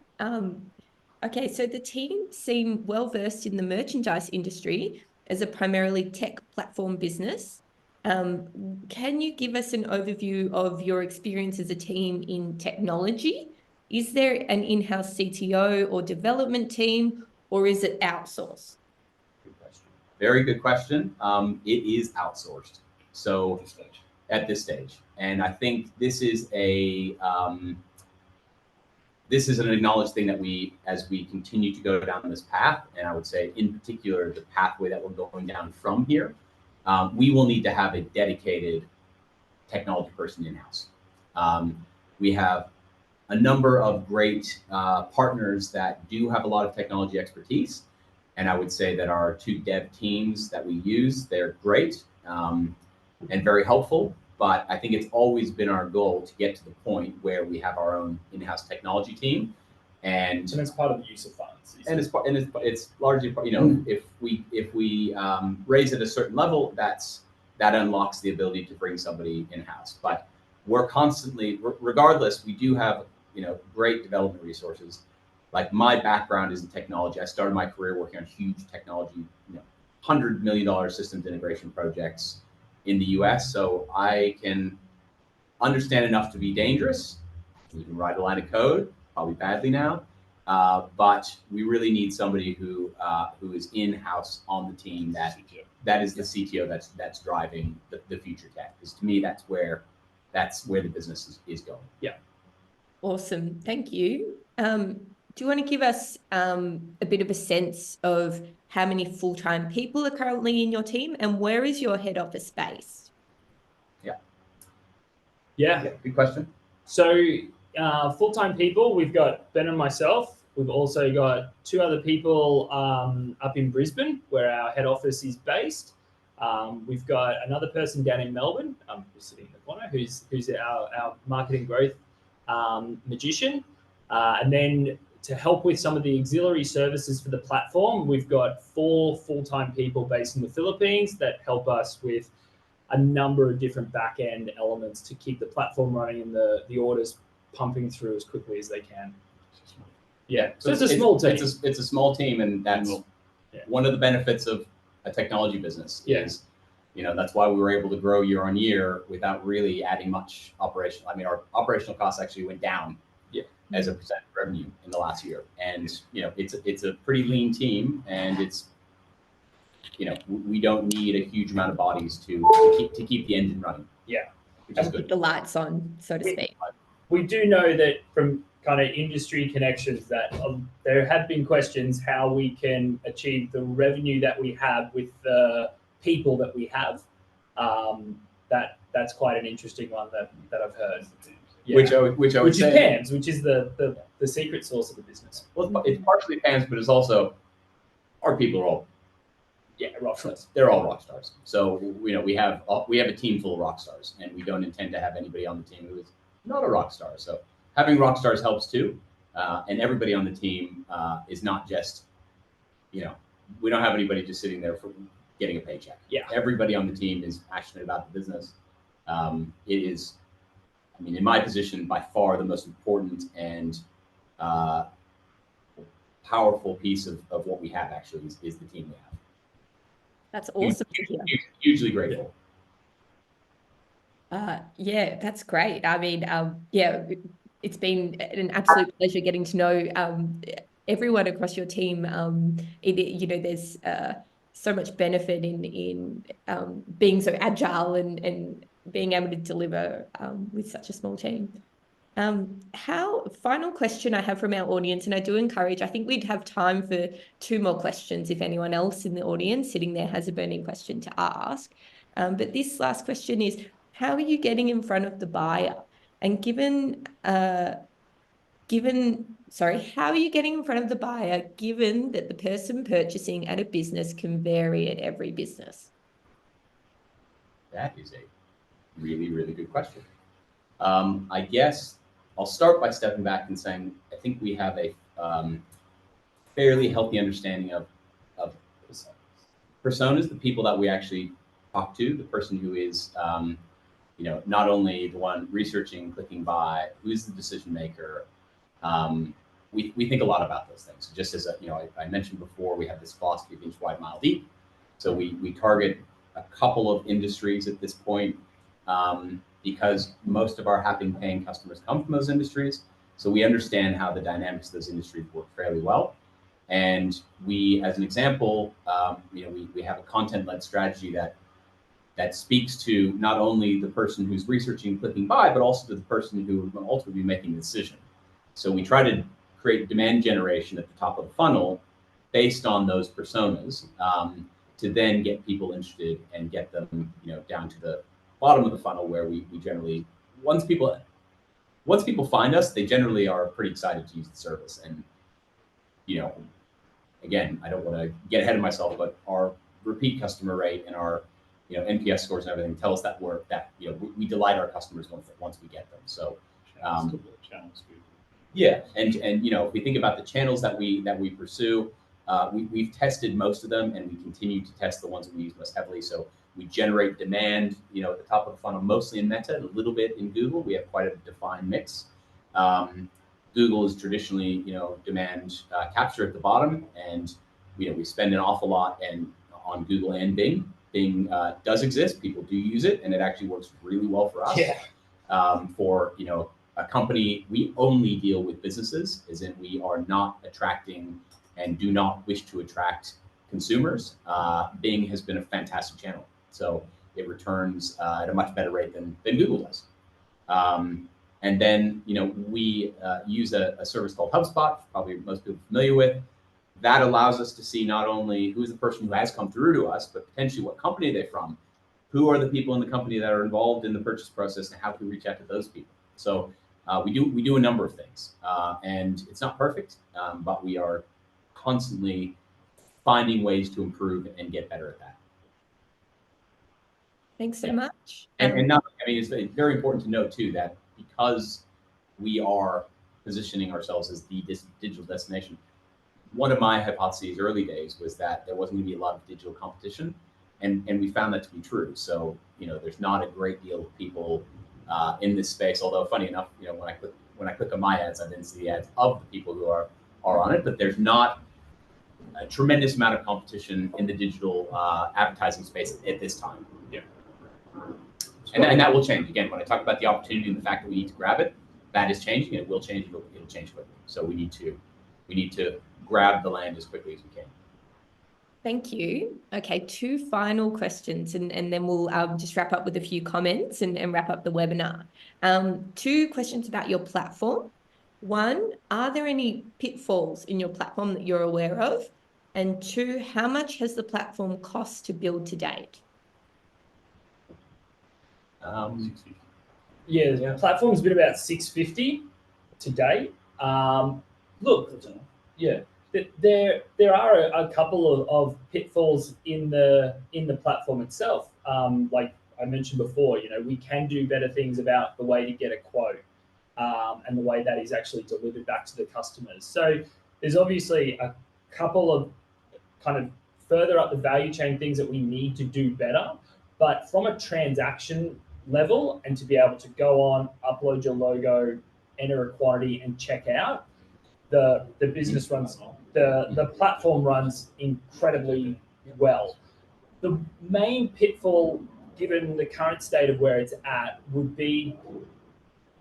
Okay, so the team seem well versed in the merchandise industry as a primarily tech platform business. Can you give us an overview of your experience as a team in technology? Is there an in-house CTO or development team, or is it outsourced? Good question. Very good question. It is outsourced. So at this stage, and I think this is an acknowledged thing that as we continue to go down this path, and I would say in particular the pathway that we're going down from here, we will need to have a dedicated technology person in-house. We have a number of great partners that do have a lot of technology expertise, and I would say that our two dev teams that we use, they're great and very helpful. But I think it's always been our goal to get to the point where we have our own in-house technology team, and it's part of the use of funds. And it's largely, if we raise at a certain level, that unlocks the ability to bring somebody in-house. But we're constantly, regardless, we do have great development resources. Like my background is in technology. I started my career working on huge technology, $100 million systems integration projects in the US. So I can understand enough to be dangerous. You can write a line of code, probably badly now. But we really need somebody who is in-house on the team that is the CTO that's driving the future tech. Because to me, that's where the business is going. Yeah. Awesome. Thank you. Do you want to give us a bit of a sense of how many full-time people are currently in your team, and where is your head office based? Yeah. Good question. So full-time people, we've got Ben and myself. We've also got two other people up in Brisbane, where our head office is based. We've got another person down in Melbourne, who's sitting in the corner, who's our marketing growth magician. And then to help with some of the auxiliary services for the platform, we've got 4 full-time people based in the Philippines that help us with a number of different back-end elements to keep the platform running and the orders pumping through as quickly as they can. Yeah, so it's a small team. It's a small team, and that's one of the benefits of a technology business. Is, you know, that's why we were able to grow year on year without really adding much operational. I mean, our operational costs actually went down as a percent of revenue in the last year, and you know, it's a pretty lean team, and it's, you know, we don't need a huge amount of bodies to keep the engine running. Yeah, which is Keep good. the lights on, so to speak. We do know that from kind of industry connections that there have been questions how we can achieve the revenue that we have with the people that we have. That's quite an interesting one that I've heard. Yeah. Which I would say is PAMS, which is the secret source of the business. Well, it's partially PAMS, but it's also our people are all rock stars. They're all rock stars. So, you know, we have a team full of rock stars, and we don't intend to have anybody on the team who is not a rock star. So having rock stars helps too, and everybody on the team is not just, you know, we don't have anybody just sitting there for getting a paycheck. Yeah, everybody on the team is passionate about the business. It is, I mean, in my position, by far the most important and powerful piece of what we have actually is the team we have. That's awesome to hear. Hugely grateful. Yeah, that's great. I mean, yeah, it's been an absolute pleasure getting to know everyone across your team. You know, there's so much benefit in being so agile and being able to deliver with such a small team. Final question I have from our audience, and I do encourage, I think we'd have time for 2 more questions if anyone else in the audience sitting there has a burning question to ask. But this last question is, how are you getting in front of the buyer? And how are you getting in front of the buyer given that the person purchasing at a business can vary at every business? That is a really, really good question. I guess I'll start by stepping back and saying, I think we have a fairly healthy understanding of personas, the people that we actually talk to, the person who is, you know, not only the one researching, clicking buy, who's the decision maker. We think a lot about those things. Just as you know, I mentioned before, we have this philosophy of inch wide, mile deep. So we target a couple of industries at this point, because most of our happy paying customers come from those industries. So we understand how the dynamics of those industries work fairly well. And we, as an example, you know, we have a content-led strategy that speaks to not only the person who's researching, clicking buy, but also to the person who will ultimately be making the decision. So we try to create demand generation at the top of the funnel based on those personas, to then get people interested and get them, you know, down to the bottom of the funnel where we generally, once people find us, they generally are pretty excited to use the service. And, you know, again, I don't want to get ahead of myself, but our repeat customer rate and our, you know, NPS scores and everything tell us that you know, we delight our customers once we get them. So, yeah, and you know, if we think about the channels that we pursue, we've tested most of them, and we continue to test the ones that we use most heavily. So we generate demand, you know, at the top of the funnel, mostly in Meta, a little bit in Google. We have quite a defined mix. Google is traditionally, you know, demand capture at the bottom, and you know, we spend an awful lot on Google and Bing. Bing does exist; people do use it, and it actually works really well for us. Yeah. For, you know, a company, we only deal with businesses, as in we are not attracting and do not wish to attract consumers. Bing has been a fantastic channel, so it returns at a much better rate than Google does. And then, you know, we use a service called HubSpot, probably most people are familiar with. That allows us to see not only who's the person who has come through to us, but potentially what company they're from, who are the people in the company that are involved in the purchase process, and how can we reach out to those people. So we do a number of things, and it's not perfect, but we are constantly finding ways to improve and get better at that. Thanks so much. And not, I mean, it's very important to note too that because we are positioning ourselves as the digital destination. One of my hypotheses early days was that there wasn't going to be a lot of digital competition, and we found that to be true. So, there's not a great deal of people in this space. Although, funny enough, when I click on my ads, I didn't see the ads of the people who are on it. But there's not a tremendous amount of competition in the digital advertising space at this time. Yeah. And that will change. Again, when I talk about the opportunity and the fact that we need to grab it, that is changing. It will change. It'll change quickly. So we need to grab the land as quickly as we can. Thank you. Okay, 2 final questions, and then we'll just wrap up with a few comments and wrap up the webinar. 2 questions about your platform. 1, are there any pitfalls in your platform that you're aware of? And 2, how much has the platform cost to build to date? The platform's been about $650 to date. Look, yeah, there are a couple of pitfalls in the platform itself. Like I mentioned before, we can do better things about the way to get a quote and the way that is actually delivered back to the customers. So there's obviously a couple of kind of further up the value chain things that we need to do better. But from a transaction level, and to be able to go on, upload your logo, enter a quantity, and check out, the business runs, the platform runs incredibly well. The main pitfall, given the current state of where it's at, would be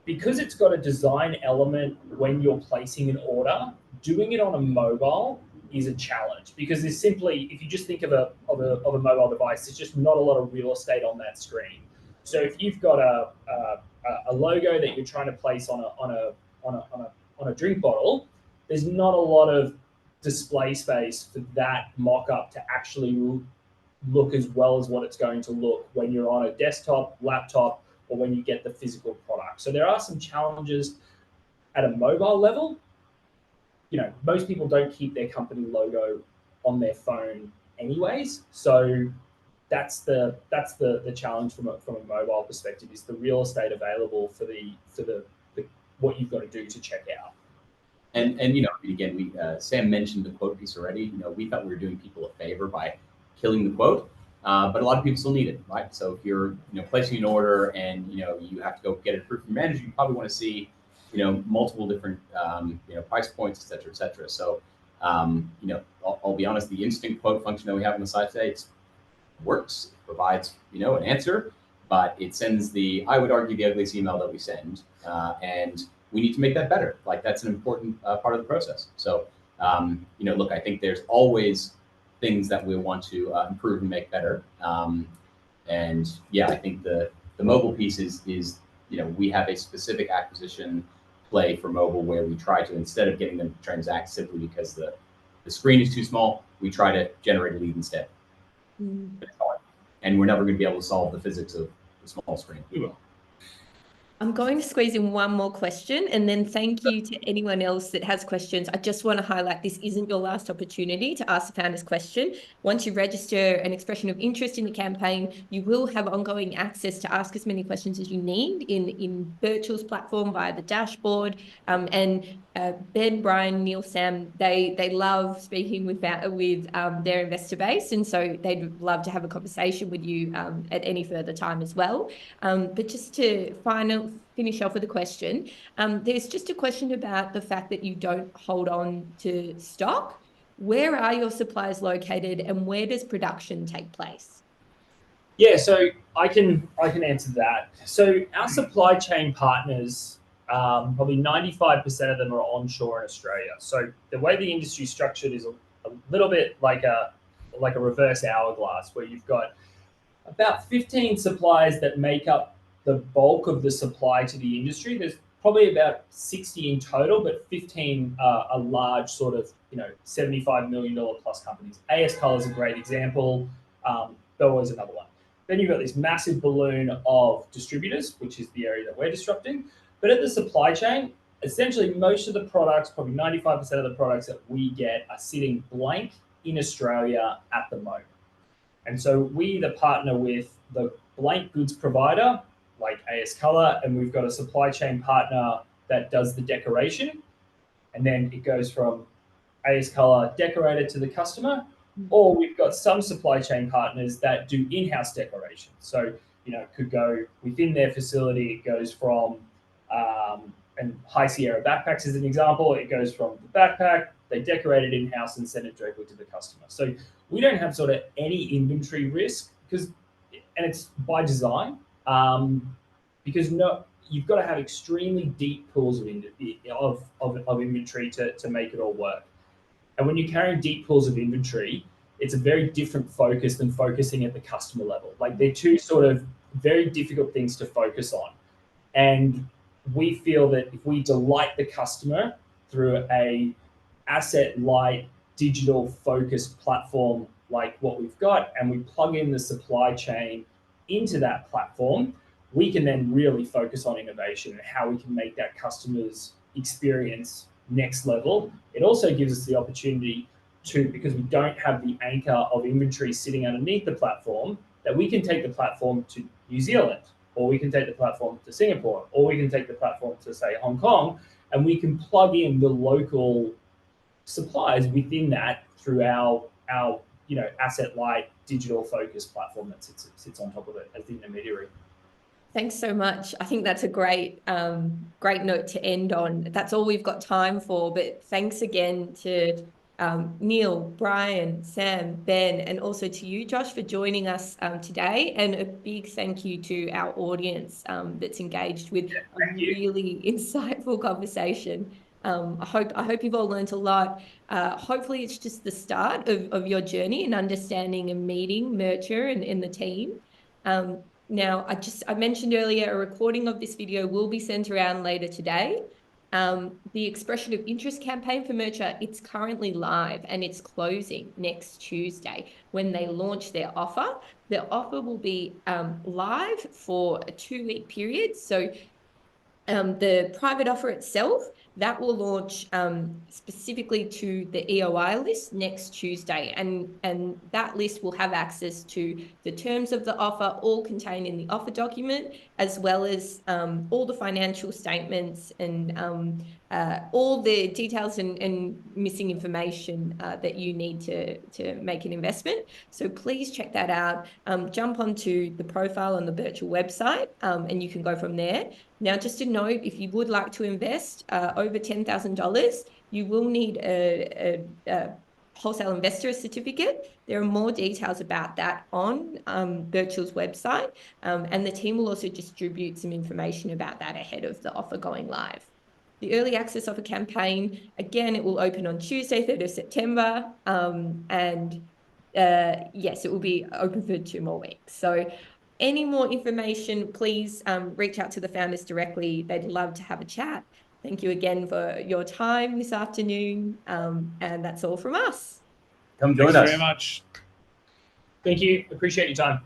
because it's got a design element when you're placing an order, doing it on a mobile is a challenge, because there's simply, if you just think of a mobile device, there's just not a lot of real estate on that screen. So if you've got a logo that you're trying to place on a drink bottle, there's not a lot of display space for that mock-up to actually look as well as what it's going to look when you're on a desktop, laptop, or when you get the physical product. So there are some challenges at a mobile level. Most people don't keep their company logo on their phone anyways. So that's the challenge from a mobile perspective, is the real estate available for the what you've got to do to check out. And again, Sam mentioned the quote piece already. We thought we were doing people a favor by killing the quote, but a lot of people still need it, right? So if you're placing an order and you have to go get it approved from your manager, you probably want to see multiple different price points, et cetera. So I'll be honest, the instant quote function that we have on the site today, it works, it provides an answer, but it sends I would argue, the ugliest email that we send, and we need to make that better. Like, that's an important part of the process. So look, I think there's always things that we want to improve and make better. And yeah, I think the mobile piece is we have a specific acquisition play for mobile where we try to, instead of getting them to transact simply because the screen is too small, we try to generate a lead instead. But it's hard. And we're never going to be able to solve the physics of the small screen. We will. I'm going to squeeze in one more question, and then thank you to anyone else that has questions. I just want to highlight, this isn't your last opportunity to ask the founders question. Once you register an expression of interest in the campaign, you will have ongoing access to ask as many questions as you need in Birchal's platform via the dashboard. And Ben, Brian, Neil, Sam, they love speaking with their investor base, and so they'd love to have a conversation with you at any further time as well. But just to finish off with a question. There's just a question about the fact that you don't hold on to stock. Where are your suppliers located, and where does production take place? Yeah, so I can answer that. So our supply chain partners, probably 95% of them are onshore in Australia. So the way the industry is structured is a little bit like a reverse hourglass, where you've got about 15 suppliers that make up the bulk of the supply to the industry. There's probably about 60 in total, but 15 are large, sort of $75 million plus companies. AS Colour is a great example. Birchal is another one. Then you've got this massive balloon of distributors, which is the area that we're disrupting. But at the supply chain, essentially most of the products, probably 95% of the products that we get, are sitting blank in Australia at the moment. And so we either partner with the blank goods provider, like AS Colour, and we've got a supply chain partner that does the decoration, and then it goes from AS Colour decorated to the customer, or we've got some supply chain partners that do in-house decoration. So, you know, it could go within their facility, it goes from, and High Sierra Backpacks is an example, it goes from the backpack, they decorate it in-house and send it directly to the customer. So we don't have sort of any inventory risk, because, and it's by design, because you've got to have extremely deep pools of inventory to make it all work. And when you're carrying deep pools of inventory, it's a very different focus than focusing at the customer level. Like, they're two sort of very difficult things to focus on. And we feel that if we delight the customer through a asset-light, digital-focused platform like what we've got, and we plug in the supply chain into that platform, we can then really focus on innovation and how we can make that customer's experience next level. It also gives us the opportunity to, because we don't have the anchor of inventory sitting underneath the platform, that we can take the platform to New Zealand, or we can take the platform to Singapore, or we can take the platform to, say, Hong Kong, and we can plug in the local suppliers within that through our you know, asset-light, digital-focused platform that sits on top of it as the intermediary. Thanks so much. I think that's a great note to end on. That's all we've got time for, but thanks again to Neil, Brian, Sam, Ben, and also to you, Josh, for joining us today. And a big thank you to our audience that's engaged with a really insightful conversation. I hope you've all learned a lot. Hopefully it's just the start of your journey in understanding and meeting Mercher and the team. Now, I mentioned earlier, a recording of this video will be sent around later today. The expression of interest campaign for Mercher, it's currently live and it's closing next Tuesday when they launch their offer. The offer will be live for a 2-week period. So the private offer itself, that will launch specifically to the EOI list next Tuesday. And that list will have access to the terms of the offer, all contained in the offer document, as well as all the financial statements and all the details and missing information that you need to make an investment. So please check that out. Jump onto the profile on the Birchal website and you can go from there. Now, just a note, if you would like to invest over $10,000, you will need a wholesale investor certificate. There are more details about that on Birchal's website, and the team will also distribute some information about that ahead of the offer going live. The early access offer campaign, again, it will open on Tuesday, 3rd of September, and yes, it will be open for 2 more weeks. So any more information, please reach out to the founders directly. They'd love to have a chat. Thank you again for your time this afternoon. And that's all from us. Come join us. Thanks very much. Thank you. Appreciate your time.